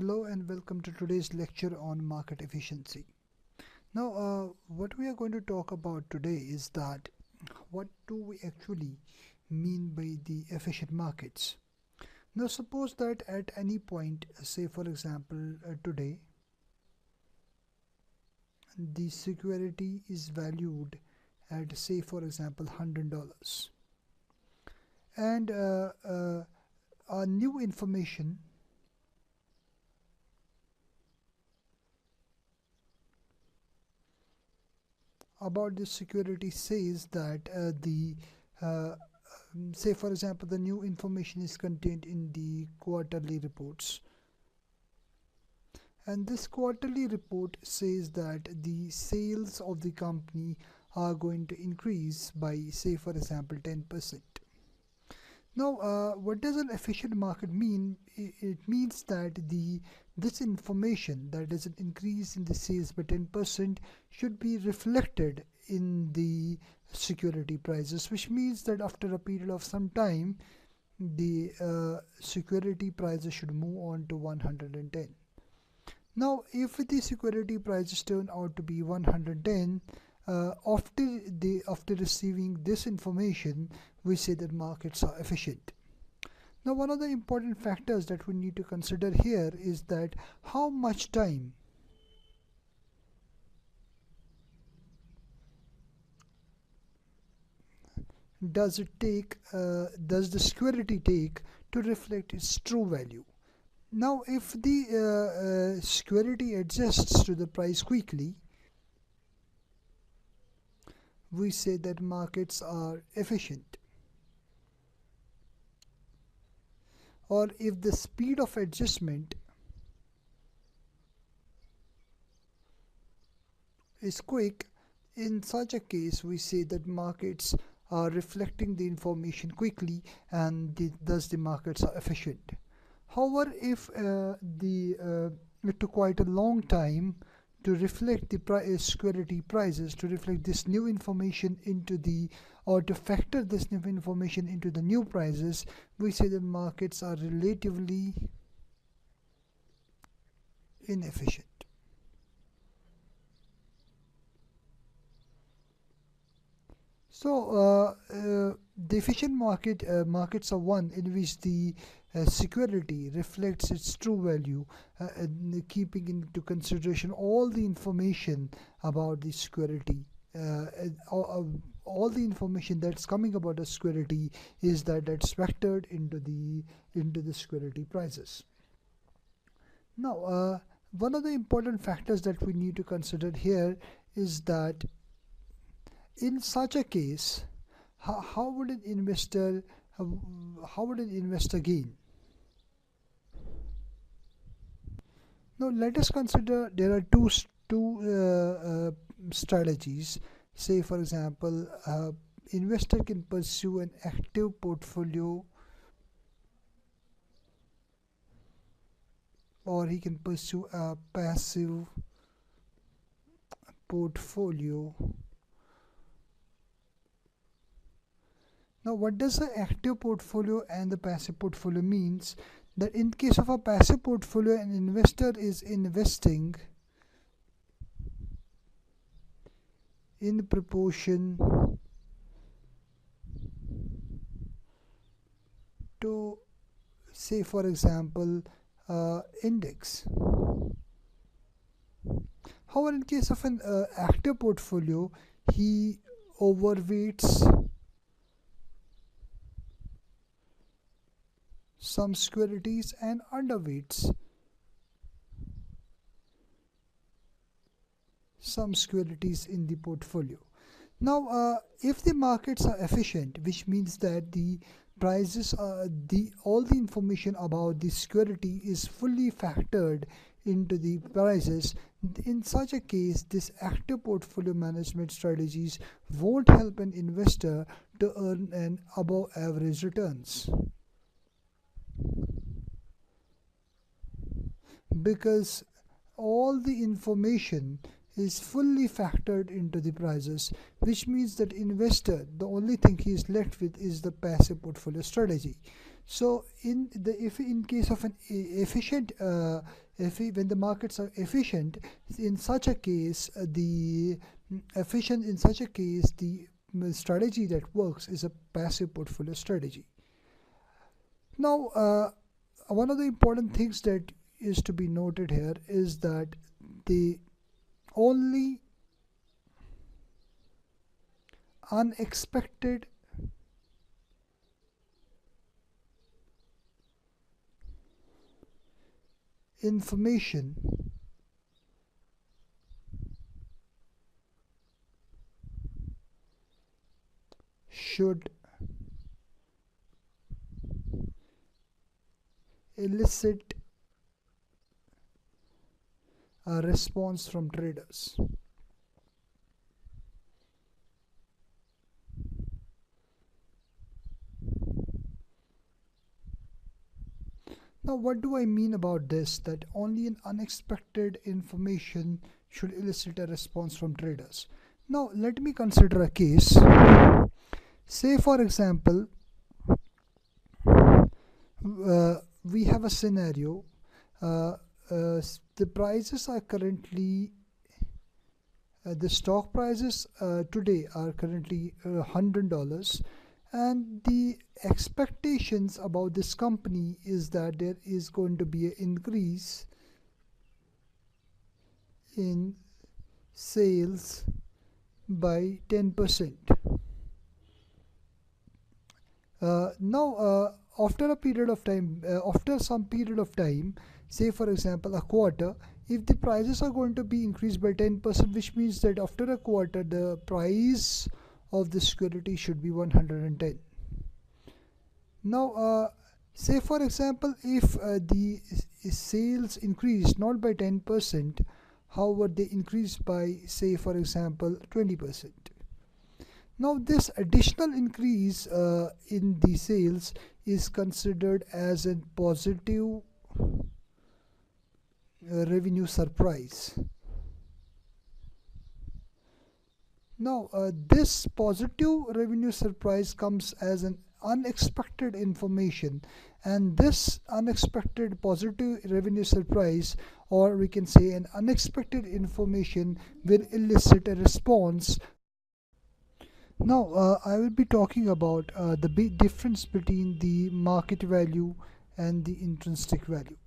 Hello and welcome to today's lecture on market efficiency. Now, what we are going to talk about today is that what do we actually mean by the efficient markets? Now, suppose that at any point, say for example, today, the security is valued at, say for example, $100, and new information about this security says that uh, say for example the new information is contained in the quarterly reports, and this quarterly report says that the sales of the company are going to increase by, say for example, 10%. Now, what does an efficient market mean? It means that this information, that is an increase in the sales by 10%, should be reflected in the security prices, which means that after a period of some time, the security prices should move on to 110. Now, if the security prices turn out to be 110, after receiving this information, we say that markets are efficient. Now, one of the important factors that we need to consider here is that how much time does the security take to reflect its true value. Now, if the security adjusts to the price quickly, we say that markets are efficient. Or if the speed of adjustment is quick, in such a case we say that markets are reflecting the information quickly, and thus the markets are efficient. However, if it took quite a long time to reflect the security prices, to reflect this new information or to factor this new information into the new prices, we say that markets are relatively inefficient. So, the efficient markets are one in which the security reflects its true value, keeping into consideration all the information about the security. All the information that's coming about the security that's factored into the security prices. Now, one of the important factors that we need to consider here is that in such a case, how would an investor gain? Now, let us consider there are two strategies. Say, for example, investor can pursue an active portfolio, or he can pursue a passive portfolio. Now, what does the active portfolio and the passive portfolio means? That in case of a passive portfolio, an investor is investing in proportion to, say for example, index. However, in case of an active portfolio, he overweights some securities and underweights some securities in the portfolio. Now, if the markets are efficient, which means that the prices all the information about the security is fully factored into the prices, in such a case this active portfolio management strategies won't help an investor to earn an above average returns, because all the information is fully factored into the prices, which means that investor, the only thing he is left with is the passive portfolio strategy. So if in case of an efficient when the markets are efficient, in such a case the strategy that works is a passive portfolio strategy. Now one of the important things that is to be noted here is that the only unexpected information should elicit a response from traders. Now, what do I mean about this? That only an unexpected information should elicit a response from traders. Now, let me consider a case. Say, for example, we have a scenario. The prices are currently the stock prices today are currently $100, and the expectations about this company is that there is going to be an increase in sales by 10%. Now after some period of time, say for example a quarter, if the prices are going to be increased by 10%, which means that after a quarter the price of the security should be 110. Now say for example if the sales increase not by 10%, however they increase by say for example 20%. Now this additional increase in the sales is considered as a positive revenue surprise. Now this positive revenue surprise comes as an unexpected information, and this unexpected positive revenue surprise, or we can say an unexpected information, will elicit a response. Now I will be talking about the big difference between the market value and the intrinsic value.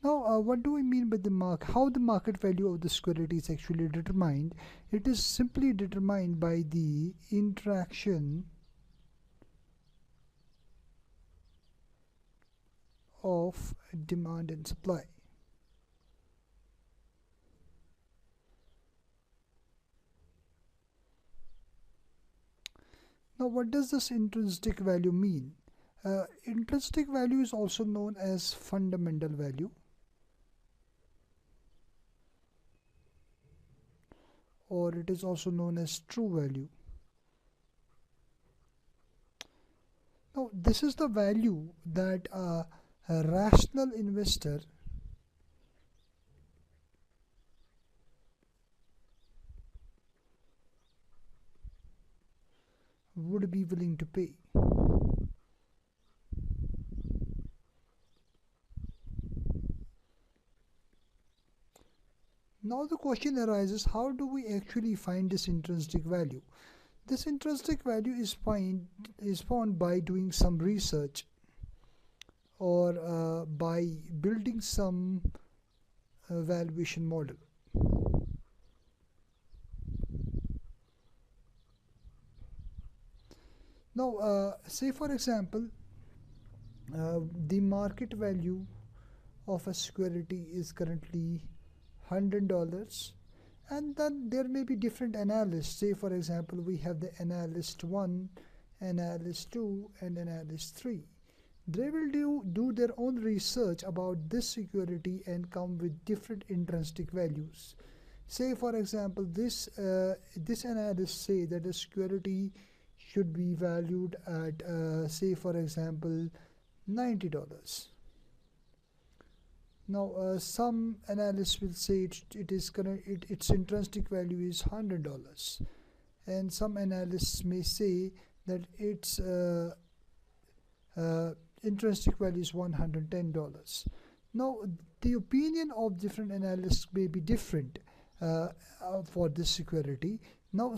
Now what do we mean by how the market value of the security is actually determined? It is simply determined by the interaction of demand and supply. Now what does this intrinsic value mean? Intrinsic value is also known as fundamental value, or it is also known as true value. Now this is the value that a rational investor would be willing to pay. Now the question arises, how do we actually find this intrinsic value? This intrinsic value is found by doing some research, or by building some valuation model. Now say for example the market value of a security is currently $100, and then there may be different analysts. Say for example we have the analyst 1, analyst 2 and analyst 3. They will do their own research about this security and come with different intrinsic values. Say for example this analyst say that the security should be valued at say for example $90. Now, some analysts will say its intrinsic value is $100, and some analysts may say that its uh, intrinsic value is $110. Now, the opinion of different analysts may be different for this security. Now,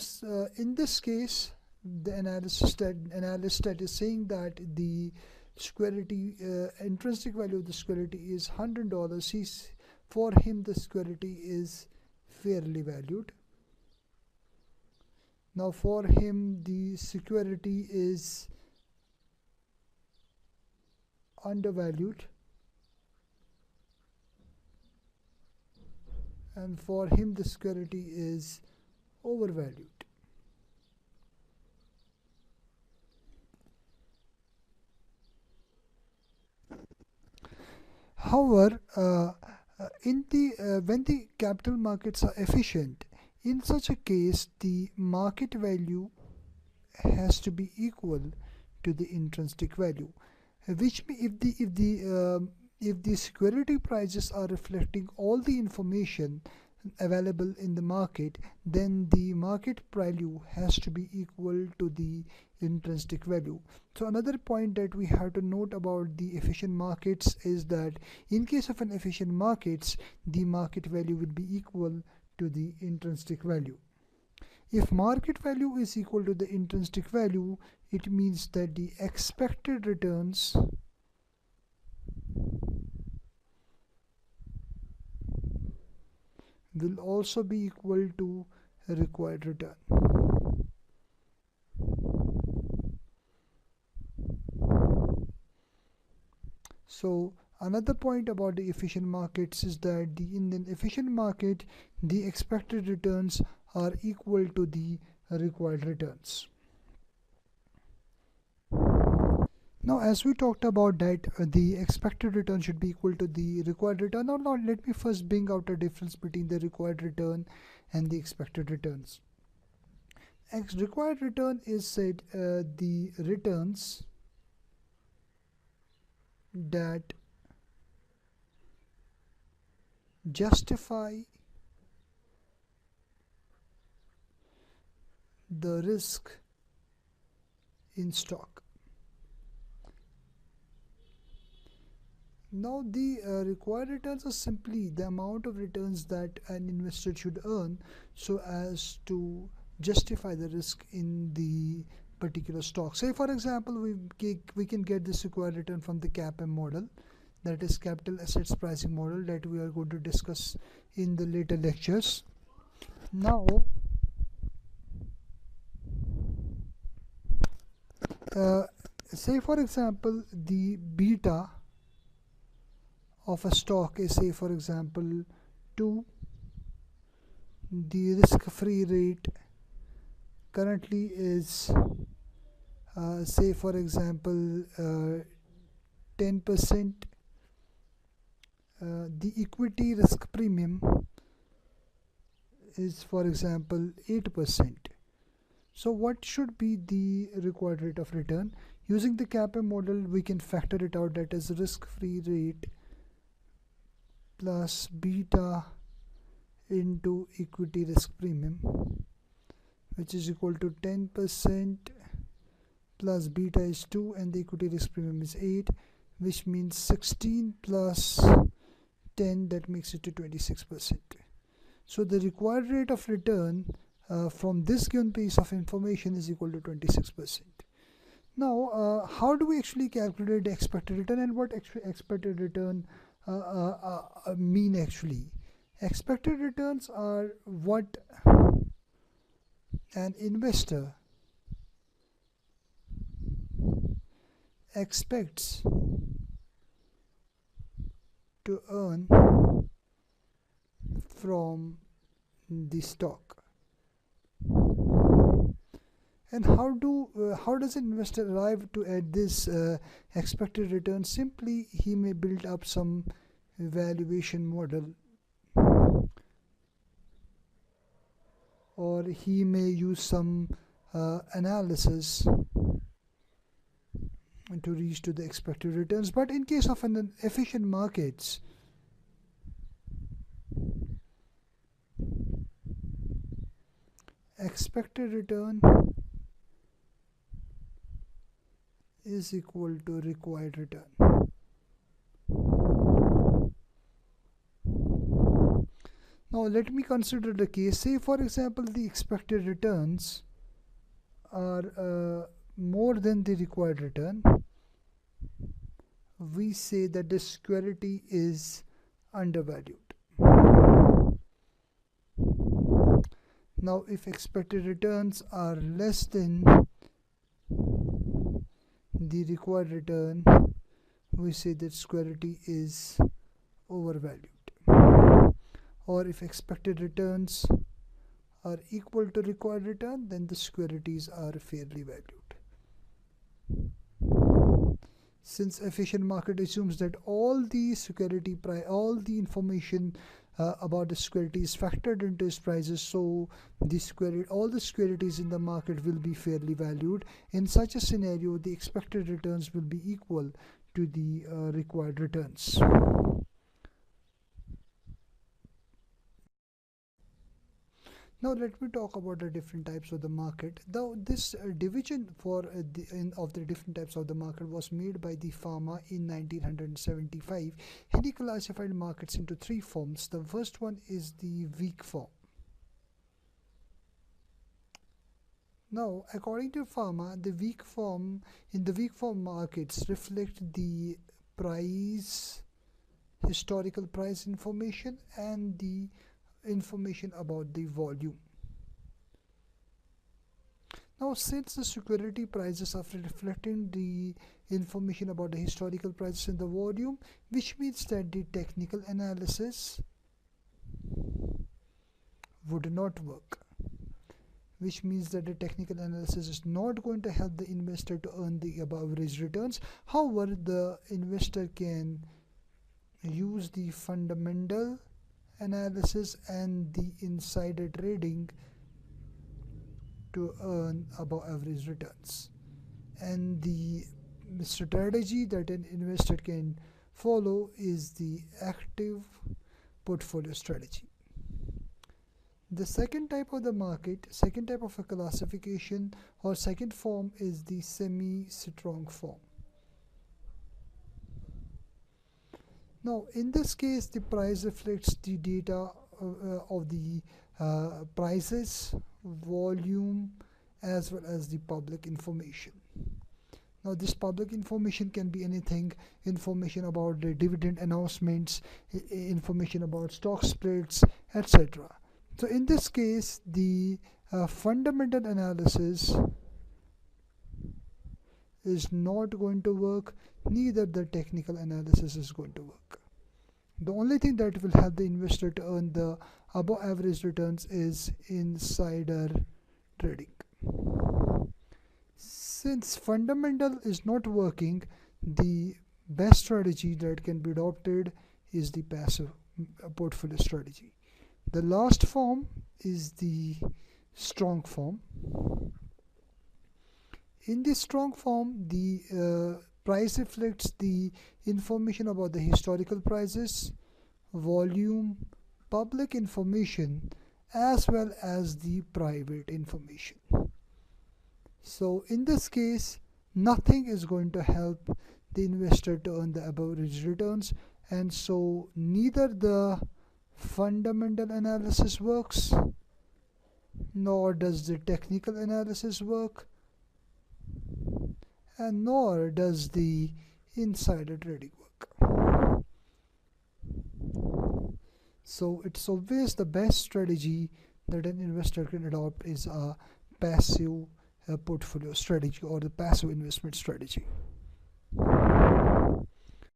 in this case, the analyst that is saying that the security intrinsic value of the security is $100, for him the security is fairly valued. Now, for him the security is undervalued, and for him the security is overvalued. However, when the capital markets are efficient, in such a case, the market value has to be equal to the intrinsic value, which if the security prices are reflecting all the information available in the market, then the market value has to be equal to the intrinsic value. So another point that we have to note about the efficient markets is that in case of an efficient markets, the market value will be equal to the intrinsic value. If market value is equal to the intrinsic value, it means that the expected returns will also be equal to required return. So another point about the efficient markets is that in an efficient market, the expected returns are equal to the required returns. Now, as we talked about that the expected return should be equal to the required return. Now, let me first bring out a difference between the required return and the expected returns. Required return is said the returns that justify the risk in stock. Now, the required returns are simply the amount of returns that an investor should earn so as to justify the risk in the particular stock. Say, for example, we can get this required return from the CAPM model, that is capital assets pricing model, that we are going to discuss in the later lectures. Now, say for example the beta of a stock is, say for example 2, the risk-free rate currently is say for example 10%, the equity risk premium is for example 8%. So what should be the required rate of return? Using the CAPM model, we can factor it out, that is risk-free rate plus beta into equity risk premium, which is equal to 10% plus beta is 2 and the equity risk premium is 8, which means 16 plus 10, that makes it to 26%. So the required rate of return from this given piece of information is equal to 26%. Now, how do we actually calculate the expected return, and what expected return mean actually? Expected returns are what an investor expects to earn from the stock. And how does an investor arrive to at this expected return? Simply, he may build up some valuation model, or he may use some analysis to reach to the expected returns. But in case of an efficient markets, expected return is equal to required return. Now let me consider the case. Say for example the expected returns are more than the required return. We say that the security is undervalued. Now if expected returns are less than the required return, we say that security is overvalued. Or if expected returns are equal to required return, then the securities are fairly valued. Since efficient market assumes that all the all the information about the security is factored into its prices, so all the securities in the market will be fairly valued. In such a scenario, the expected returns will be equal to the required returns. Now let me talk about the different types of the market. Though this division of the different types of the market was made by the Fama in 1975, and he classified markets into three forms. The first one is the weak form. Now, according to Fama, the weak form markets reflect the historical price information and the information about the volume. Now since the security prices are reflecting the information about the historical prices and the volume, which means that the technical analysis would not work, which means that the technical analysis is not going to help the investor to earn the above average returns. However, the investor can use the fundamental analysis and the insider trading to earn above average returns. And the strategy that an investor can follow is the active portfolio strategy. The second type of the market, second type of a classification or second form is the semi-strong form. Now in this case, the price reflects the data of the prices, volume, as well as the public information. Now this public information can be anything: information about the dividend announcements, information about stock splits, etc. So in this case, the fundamental analysis is not going to work, neither the technical analysis is going to work. The only thing that will help the investor to earn the above average returns is insider trading. Since fundamental is not working, the best strategy that can be adopted is the passive portfolio strategy. The last form is the strong form. In this strong form, the price reflects the information about the historical prices, volume, public information, as well as the private information. So in this case, nothing is going to help the investor to earn the above average returns, and so neither the fundamental analysis works, nor does the technical analysis work, and nor does the insider trading work. So it's always the best strategy that an investor can adopt is a passive portfolio strategy or the passive investment strategy.